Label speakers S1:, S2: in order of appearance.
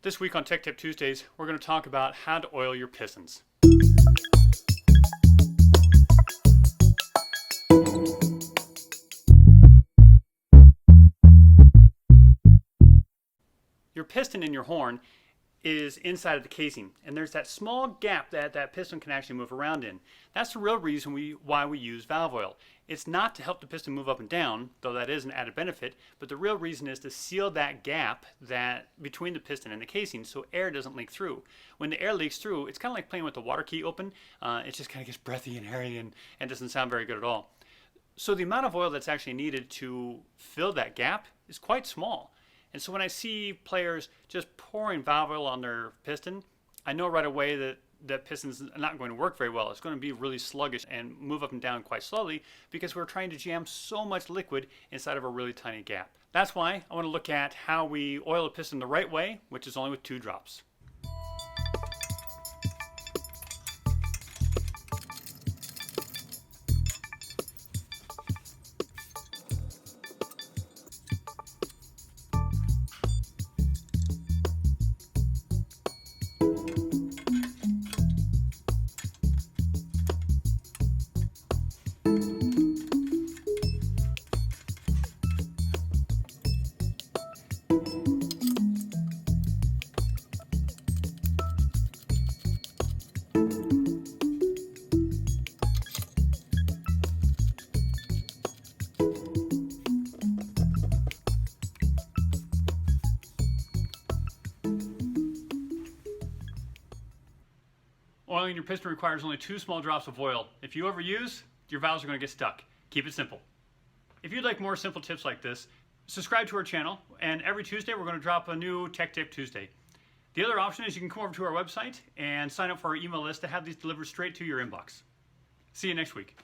S1: This week on Tech Tip Tuesdays, we're going to talk about how to oil your pistons. Your piston in your horn is inside of the casing, and there's that small gap that piston can actually move around in. That's the real reason why we use valve oil. It's not to help the piston move up and down, though that is an added benefit, but the real reason is to seal that gap between the piston and the casing so air doesn't leak through. When the air leaks through, it's kind of like playing with the water key open. It just kind of gets breathy and hairy and doesn't sound very good at all. So the amount of oil that's actually needed to fill that gap is quite small. And so when I see players just pouring valve oil on their piston, I know right away that that piston's not going to work very well. It's going to be really sluggish and move up and down quite slowly because we're trying to jam so much liquid inside of a really tiny gap. That's why I want to look at how we oil a piston the right way, which is only with 2 drops. Oiling your piston requires only 2 small drops of oil. If you overuse, your valves are going to get stuck. Keep it simple. If you'd like more simple tips like this, subscribe to our channel, and every Tuesday we're going to drop a new Tech Tip Tuesday. The other option is you can come over to our website and sign up for our email list to have these delivered straight to your inbox. See you next week.